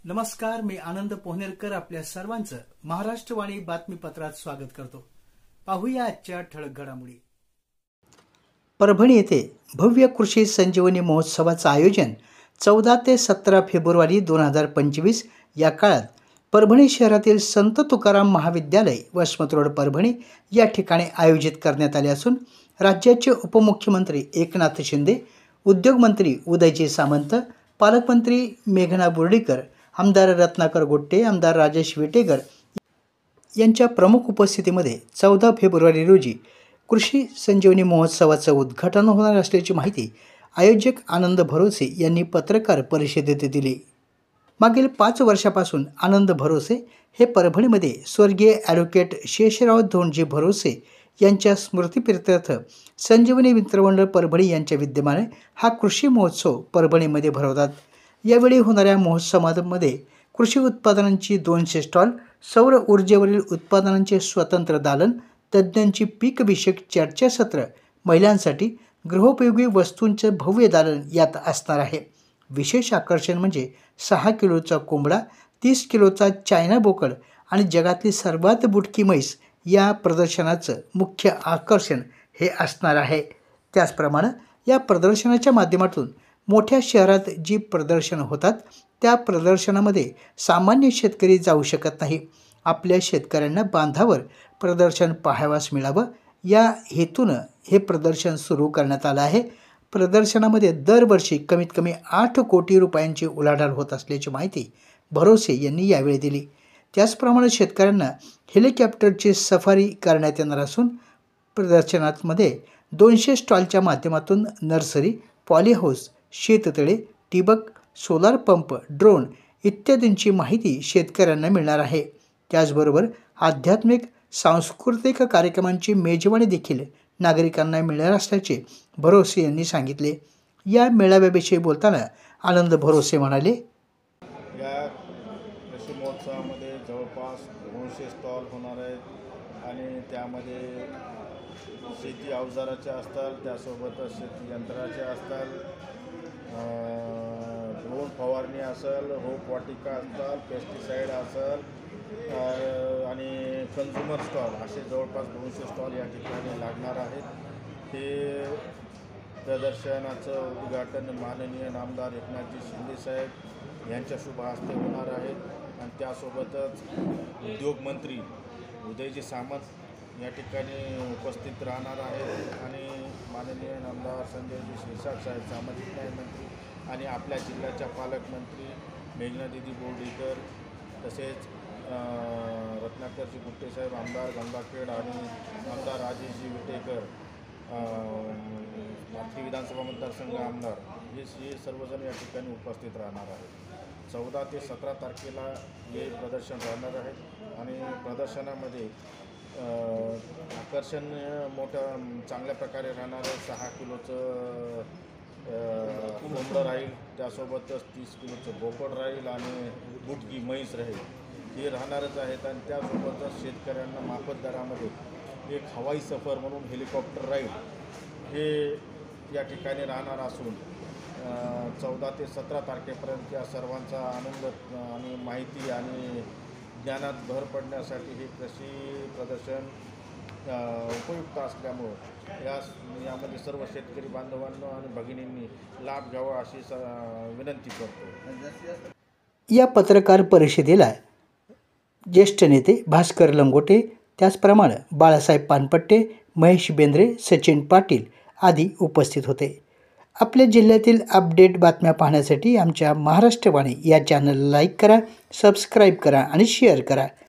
नमस्कार, मी आनंद पोहनेरकर आपल्या सर्वांचं महाराष्ट्रवाणी बातमीपत्रात स्वागत करतो. पाहूया आजच्या ठळक घडामोडी. परभणी येथे भव्य कृषी संजीवनी महोत्सवाचं आयोजन 14 ते 17 फेब्रुवारी 2025 या काळात परभणी शहरातील संत तुकाराम महाविद्यालय, वसमत रोड, परभणी या ठिकाणी आयोजित करण्यात आले असून राज्याचे उपमुख्यमंत्री एकनाथ शिंदे, उद्योगमंत्री उदयजी सामंत, पालकमंत्री मेघना बोर्डीकर, आमदार रत्नाकर गोट्टे, आमदार राजेश विटेकर यांच्या प्रमुख उपस्थितीमध्ये 14 फेब्रुवारी रोजी कृषी संजीवनी महोत्सवाचं उद्घाटन होणार असल्याची माहिती आयोजक आनंद भरोसे यांनी पत्रकार परिषदेत दिली. मागील 5 वर्षापासून आनंद भरोसे हे परभणीमध्ये स्वर्गीय ॲडव्होकेट शेषराव धोंडजी भरोसे यांच्या स्मृतिप्रित्यर्थ संजीवनी मित्रमंडळ परभणी यांच्या विद्यमाने हा कृषी महोत्सव परभणीमध्ये भरवतात. यावेळी होणाऱ्या महोत्सवामध्ये कृषी उत्पादनांची 200 स्टॉल, सौर ऊर्जेवरील उत्पादनांचे स्वतंत्र दालन, तज्ज्ञांची पीकविषयक चर्चासत्र, महिलांसाठी गृहोपयोगी वस्तूंचे भव्य दालन यात असणार आहे. विशेष आकर्षण म्हणजे 6 किलोचा कोंबडा, 30 किलोचा चायना बोकड आणि जगातली सर्वात बुटकी म्हैस या प्रदर्शनाचं मुख्य आकर्षण हे असणार आहे. त्याचप्रमाणे या प्रदर्शनाच्या माध्यमातून मोठ्या शहरात जी प्रदर्शनं होतात त्या प्रदर्शनामध्ये सामान्य शेतकरी जाऊ शकत नाही. आपल्या शेतकऱ्यांना बांधावर प्रदर्शन पाहावयास मिळावं या हेतूनं हे प्रदर्शन सुरू करण्यात आलं आहे. प्रदर्शनामध्ये दरवर्षी कमीत कमी 8 कोटी रुपयांची उलाढाल होत असल्याची माहिती भरोसे यांनी यावेळी दिली. त्याचप्रमाणे शेतकऱ्यांना हेलिकॉप्टरची सफारी करण्यात येणार असून प्रदर्शनामध्ये 200 स्टॉलच्या माध्यमातून नर्सरी, पॉलीहाऊस, शेततळे, ठिबक, सोलार पंप, ड्रोन इत्यादींची माहिती शेतकऱ्यांना मिळणार आहे. त्याचबरोबर आध्यात्मिक, सांस्कृतिक कार्यक्रमांची मेजवानी देखील नागरिकांना मिळणार असल्याचे भरोसे यांनी सांगितले. या मेळाव्याविषयी बोलताना आनंद भरोसे म्हणाले, या कृषी महोत्सवामध्ये जवळपास 200 स्टॉल होणार आहेत आणि त्यामध्ये शेती अवजाराचे असतात, त्यासोबतच शेती यंत्राचे असतात, ड्रोन फवारणी असेल, रोपवाटिका असतात, पेस्टिसाईड असेल आणि कन्झ्युमर स्टॉल असे जवळपास 200 स्टॉल या ठिकाणी लागणार आहेत. हे प्रदर्शनाचं उद्घाटन माननीय नामदार एकनाथजी शिंदेसाहेब यांच्या शुभ हस्ते होणार आहे आणि त्यासोबतच उद्योगमंत्री उदयजी सामंत या ठिकाणी उपस्थित राहणार आहेत आणि माननीय नामदार संजयजी शिरसाट साहेब, सामाजिक न्याय मंत्री आणि आपल्या जिल्ह्याच्या पालकमंत्री मेघनादिदी बोर्डीकर, तसेच रत्नाकरजी गुट्टे साहेब, आमदार गंगाखेड आणि आमदार राजेशजी विटेकर, नागरी विधानसभा मतदारसंघ आमदार हे सर्वजण या ठिकाणी उपस्थित राहणार आहेत. 14 ते 17 तारखेला हे प्रदर्शन राहणार आहे आणि प्रदर्शनामध्ये आकर्षण मोठं चांगल्या प्रकारे राहणार आहे. 6 किलोचं कोंबडं राहील, त्यासोबतच 30 किलोचं बोकड राहील आणि बुटकी म्हैस राहील, हे राहणारच आहेत. आणि त्यासोबतच शेतकऱ्यांना माफक दरामध्ये एक हवाई सफर म्हणून हेलिकॉप्टर राहील हे या ठिकाणी राहणार असून 14 ते 17 तारखेपर्यंत या सर्वांचा आनंद आणि माहिती आणि ज्ञानात भर पडण्यासाठी हे कृषी प्रदर्शन उपयुक्त असल्यामुळं यामध्ये सर्व शेतकरी बांधवांना आणि भगिनींनी लाभ घ्यावा अशी विनंती करतो. या पत्रकार परिषदेला ज्येष्ठ नेते भास्कर लंगोटे, त्याचप्रमाणे बाळासाहेब पानपट्टे, महेश बेंद्रे, सचिन पाटील आदी उपस्थित होते. आपल्या जिल्ह्यातील अपडेट बातम्या पाहण्यासाठी आमच्या महाराष्ट्रवाणी या चॅनलला लाईक करा, सबस्क्राईब करा आणि शेअर करा.